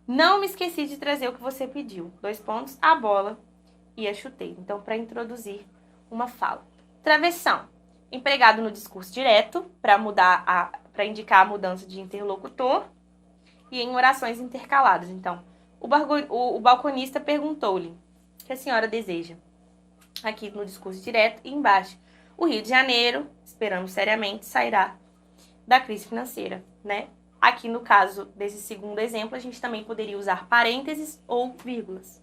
Não me esqueci de trazer o que você pediu. 2 pontos, a bola e a chuteira. Então, para introduzir uma fala. Travessão. Empregado no discurso direto, para mudar para indicar a mudança de interlocutor, e em orações intercaladas. Então, o balconista perguntou-lhe o que a senhora deseja. Aqui no discurso direto e embaixo. O Rio de Janeiro, esperamos seriamente, sairá da crise financeira, né? Aqui no caso desse segundo exemplo, a gente também poderia usar parênteses ou vírgulas.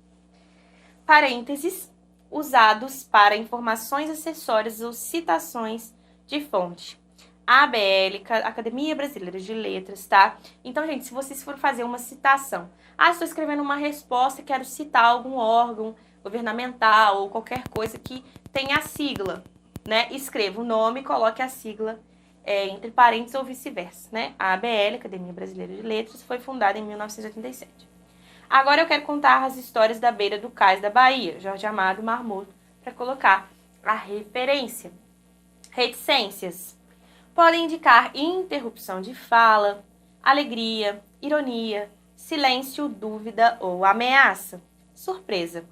Parênteses usados para informações acessórias ou citações de fonte. ABL, Academia Brasileira de Letras, tá? Então, gente, se vocês forem fazer uma citação, estou escrevendo uma resposta, quero citar algum órgão governamental ou qualquer coisa que tenha a sigla, né? Escreva o nome e coloque a sigla entre parênteses ou vice-versa, né? A ABL, Academia Brasileira de Letras, foi fundada em 1987. Agora eu quero contar as histórias da beira do cais da Bahia, Jorge Amado Marmoto, para colocar a referência. Reticências podem indicar interrupção de fala, alegria, ironia, silêncio, dúvida ou ameaça. Surpresa.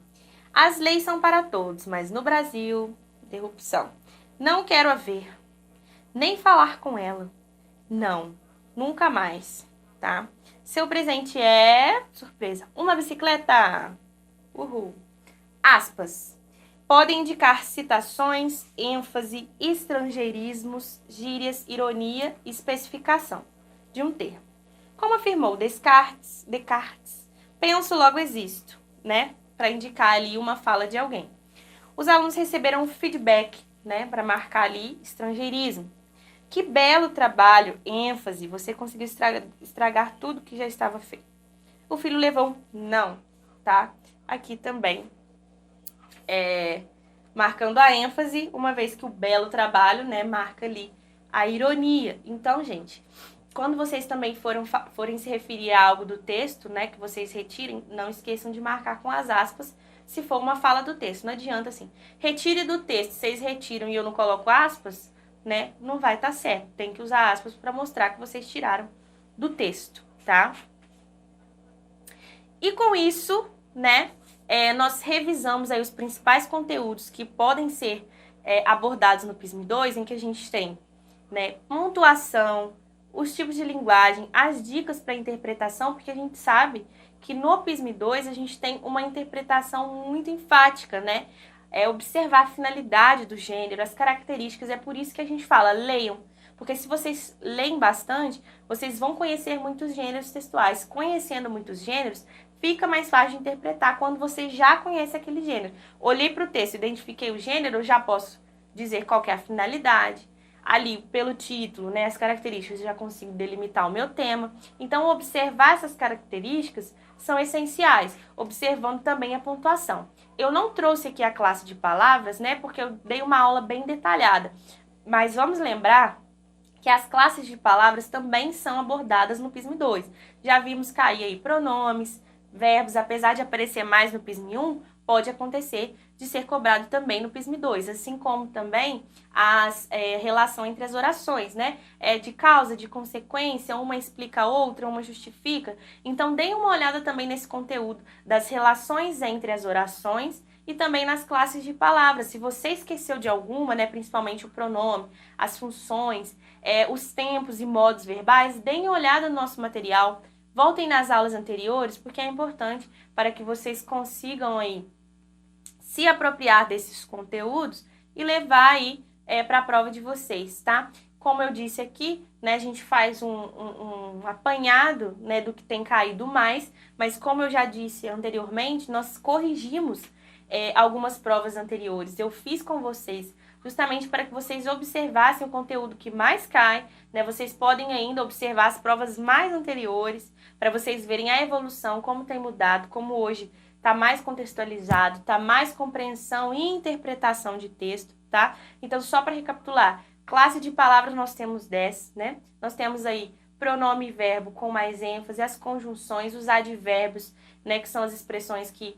As leis são para todos, mas no Brasil, interrupção. Não quero a ver, nem falar com ela. Não, nunca mais, tá? Seu presente é, surpresa, uma bicicleta. Uhul. Aspas. Podem indicar citações, ênfase, estrangeirismos, gírias, ironia e especificação de um termo. Como afirmou Descartes, penso logo existo, né? Para indicar ali uma fala de alguém. Os alunos receberam feedback, né? Para marcar ali estrangeirismo. Que belo trabalho, ênfase, você conseguiu estragar tudo que já estava feito. O filho levou um não, tá? Aqui também, marcando a ênfase, uma vez que o belo trabalho, né, marca ali a ironia. Então, gente, quando vocês também forem se referir a algo do texto, né, que vocês retirem, não esqueçam de marcar com as aspas, se for uma fala do texto. Não adianta assim, retire do texto, vocês retiram e eu não coloco aspas, né, não vai estar certo. Tem que usar aspas para mostrar que vocês tiraram do texto, tá? E com isso, né, nós revisamos aí os principais conteúdos que podem ser abordados no PISM 2, em que a gente tem, né, pontuação, os tipos de linguagem, as dicas para interpretação, porque a gente sabe que no PISM 2 a gente tem uma interpretação muito enfática, né? Observar a finalidade do gênero, as características, é por isso que a gente fala, leiam, porque se vocês leem bastante, vocês vão conhecer muitos gêneros textuais. Conhecendo muitos gêneros, fica mais fácil de interpretar quando você já conhece aquele gênero. Olhei para o texto, identifiquei o gênero, eu já posso dizer qual que é a finalidade. Ali, pelo título, né, as características, eu já consigo delimitar o meu tema. Então, observar essas características são essenciais, observando também a pontuação. Eu não trouxe aqui a classe de palavras, né, porque eu dei uma aula bem detalhada, mas vamos lembrar que as classes de palavras também são abordadas no PISM 2. Já vimos cair aí pronomes, verbos, apesar de aparecer mais no PISM 1, pode acontecer de ser cobrado também no PISM 2, assim como também a relação entre as orações, né? De causa, de consequência, uma explica a outra, uma justifica. Então, deem uma olhada também nesse conteúdo das relações entre as orações e também nas classes de palavras. Se você esqueceu de alguma, né, principalmente o pronome, as funções, os tempos e modos verbais, deem uma olhada no nosso material, voltem nas aulas anteriores, porque é importante para que vocês consigam aí se apropriar desses conteúdos e levar aí para a prova de vocês, tá? Como eu disse aqui, né, a gente faz um apanhado, né, do que tem caído mais, mas como eu já disse anteriormente, nós corrigimos algumas provas anteriores. Eu fiz com vocês justamente para que vocês observassem o conteúdo que mais cai, né? Vocês podem ainda observar as provas mais anteriores, para vocês verem a evolução, como tem mudado, como hoje está mais contextualizado, está mais compreensão e interpretação de texto, tá? Então, só para recapitular, classe de palavras nós temos 10, né? Nós temos aí pronome e verbo com mais ênfase, as conjunções, os advérbios, né, que são as expressões que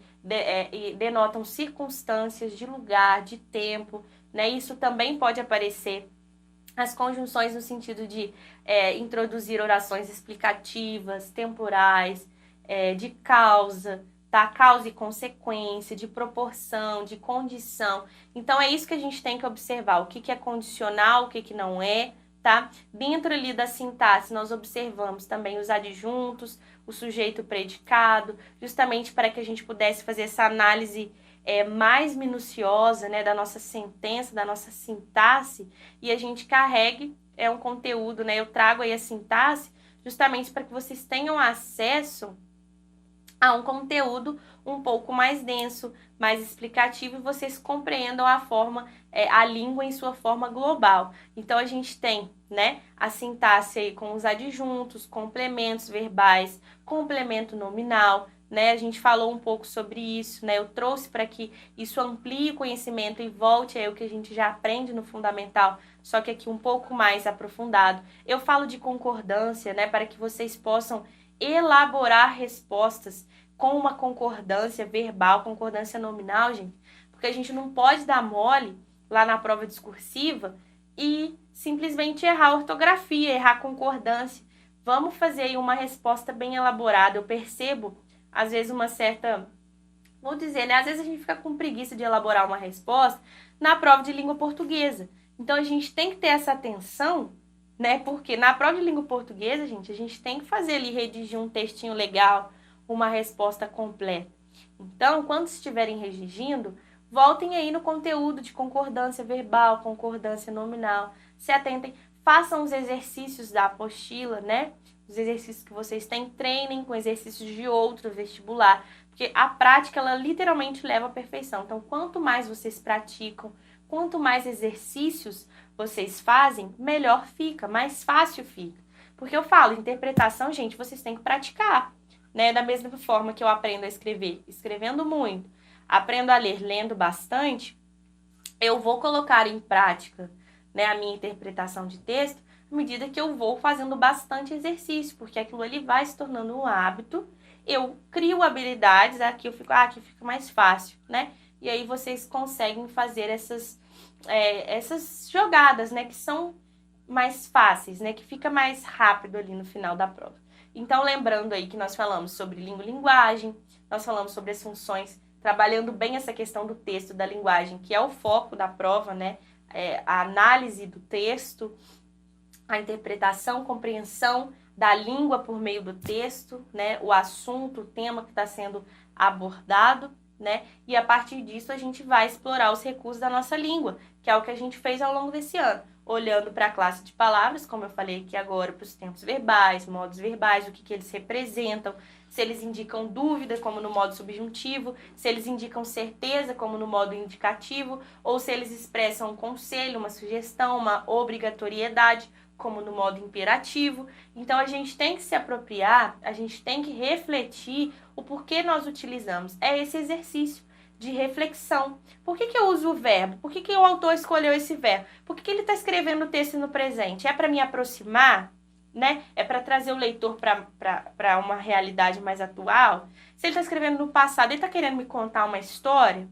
denotam circunstâncias de lugar, de tempo, né? Isso também pode aparecer as conjunções no sentido de introduzir orações explicativas, temporais, de causa, tá? Causa e consequência, de proporção, de condição. Então, é isso que a gente tem que observar. O que é condicional, o que não é, tá? Dentro ali da sintaxe, nós observamos também os adjuntos, o sujeito predicado, justamente para que a gente pudesse fazer essa análise mais minuciosa, né, da nossa sentença, da nossa sintaxe, e a gente carregue um conteúdo, né? Eu trago aí a sintaxe justamente para que vocês tenham acesso a um conteúdo um pouco mais denso, mais explicativo, e vocês compreendam a forma, a língua em sua forma global. Então, a gente tem, né, a sintaxe aí com os adjuntos, complementos verbais, complemento nominal, né? A gente falou um pouco sobre isso, né? Eu trouxe para que isso amplie o conhecimento e volte aí o que a gente já aprende no fundamental, só que aqui um pouco mais aprofundado. Eu falo de concordância, né, para que vocês possam elaborar respostas com uma concordância verbal, concordância nominal, gente, porque a gente não pode dar mole lá na prova discursiva e simplesmente errar a ortografia, errar a concordância. Vamos fazer aí uma resposta bem elaborada. Eu percebo, às vezes, uma certa... Vou dizer, né? Às vezes a gente fica com preguiça de elaborar uma resposta na prova de língua portuguesa. Então, a gente tem que ter essa atenção, né? Porque na prova de língua portuguesa, gente, a gente tem que fazer ali, redigir um textinho legal, uma resposta completa. Então, quando estiverem redigindo, voltem aí no conteúdo de concordância verbal, concordância nominal, se atentem, façam os exercícios da apostila, né? Os exercícios que vocês têm, treinem com exercícios de outro vestibular, porque a prática, ela literalmente leva à perfeição. Então, quanto mais vocês praticam, quanto mais exercícios vocês fazem, melhor fica, mais fácil fica. Porque eu falo, interpretação, gente, vocês têm que praticar, né? Da mesma forma que eu aprendo a escrever, escrevendo muito, aprendo a ler, lendo bastante, eu vou colocar em prática, né, a minha interpretação de texto à medida que eu vou fazendo bastante exercício, porque aquilo ali vai se tornando um hábito, eu crio habilidades, aqui eu fico, aqui fica mais fácil, né? E aí vocês conseguem fazer essas jogadas, né, que são mais fáceis, né, que fica mais rápido ali no final da prova. Então, lembrando aí que nós falamos sobre língua e linguagem, nós falamos sobre as funções, trabalhando bem essa questão do texto, da linguagem, que é o foco da prova, né, a análise do texto, a interpretação, compreensão da língua por meio do texto, né, o assunto, o tema que está sendo abordado, né? E a partir disso a gente vai explorar os recursos da nossa língua, que é o que a gente fez ao longo desse ano, olhando para a classe de palavras, como eu falei aqui agora, para os tempos verbais, modos verbais, o que eles representam, se eles indicam dúvida, como no modo subjuntivo, se eles indicam certeza, como no modo indicativo, ou se eles expressam um conselho, uma sugestão, uma obrigatoriedade, como no modo imperativo. Então, a gente tem que se apropriar, a gente tem que refletir o porquê nós utilizamos. É esse exercício de reflexão. Por que eu uso o verbo? Por que o autor escolheu esse verbo? Por que ele está escrevendo o texto no presente? É para me aproximar, né? É para trazer o leitor para uma realidade mais atual? Se ele está escrevendo no passado, ele está querendo me contar uma história?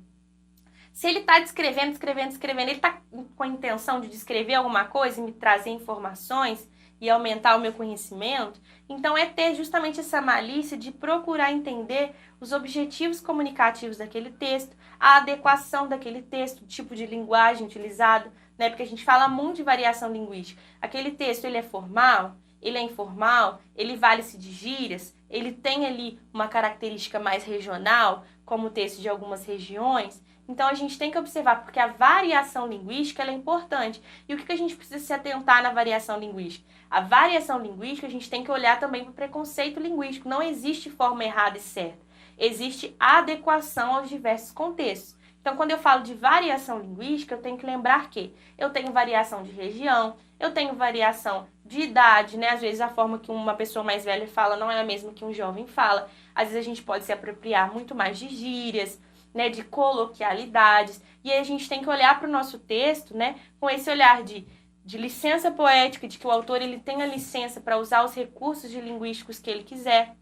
Se ele está descrevendo, ele está com a intenção de descrever alguma coisa e me trazer informações e aumentar o meu conhecimento, então é ter justamente essa malícia de procurar entender os objetivos comunicativos daquele texto, a adequação daquele texto, o tipo de linguagem utilizado, né? Porque a gente fala muito de variação linguística. Aquele texto, ele é formal, ele é informal, ele vale-se de gírias, ele tem ali uma característica mais regional, como o texto de algumas regiões. Então, a gente tem que observar, porque a variação linguística ela é importante. E o que a gente precisa se atentar na variação linguística? A variação linguística, a gente tem que olhar também para o preconceito linguístico. Não existe forma errada e certa. Existe adequação aos diversos contextos. Então, quando eu falo de variação linguística, eu tenho que lembrar que eu tenho variação de região, eu tenho variação de idade, né? Às vezes, a forma que uma pessoa mais velha fala não é a mesma que um jovem fala. Às vezes, a gente pode se apropriar muito mais de gírias, né, de coloquialidades, e aí a gente tem que olhar para o nosso texto, né, com esse olhar de licença poética, de que o autor ele tem a licença para usar os recursos de linguísticos que ele quiser,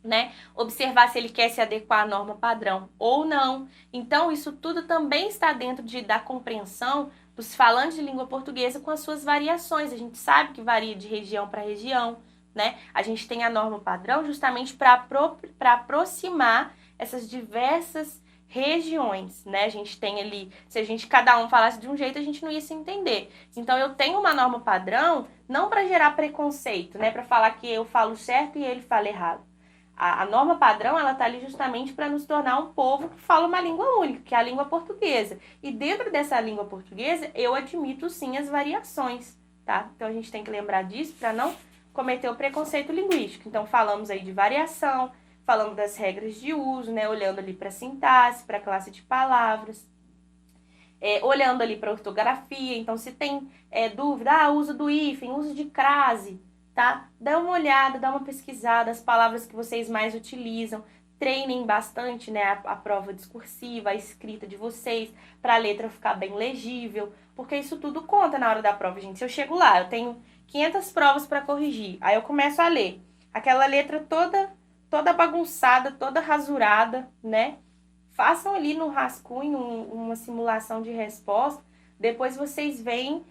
né, observar se ele quer se adequar à norma padrão ou não. Então, isso tudo também está dentro da compreensão dos falantes de língua portuguesa com as suas variações. A gente sabe que varia de região para região, né, a gente tem a norma padrão justamente para aproximar essas diversas regiões, né? A gente tem ali, se a gente cada um falasse de um jeito, a gente não ia se entender. Então eu tenho uma norma padrão não para gerar preconceito, né? Para falar que eu falo certo e ele fala errado. A norma padrão, ela tá ali justamente para nos tornar um povo que fala uma língua única, que é a língua portuguesa. E dentro dessa língua portuguesa, eu admito sim as variações, tá? Então a gente tem que lembrar disso para não cometer o preconceito linguístico. Então falamos aí de variação, falando das regras de uso, né? Olhando ali para a sintaxe, para a classe de palavras, olhando ali para a ortografia. Então, se tem dúvida, uso do hífen, uso de crase, tá? Dá uma olhada, dá uma pesquisada, as palavras que vocês mais utilizam. Treinem bastante, né, a prova discursiva, a escrita de vocês, para a letra ficar bem legível, porque isso tudo conta na hora da prova, gente. Se eu chego lá, eu tenho 500 provas para corrigir, aí eu começo a ler aquela letra toda bagunçada, toda rasurada, né? Façam ali no rascunho uma simulação de resposta, depois vocês vêm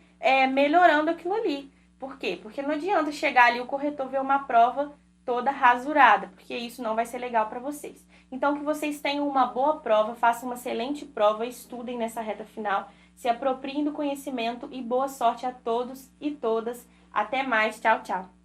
melhorando aquilo ali. Por quê? Porque não adianta chegar ali o corretor ver uma prova toda rasurada, porque isso não vai ser legal para vocês. Então, que vocês tenham uma boa prova, façam uma excelente prova, estudem nessa reta final, se apropriem do conhecimento e boa sorte a todos e todas. Até mais, tchau, tchau!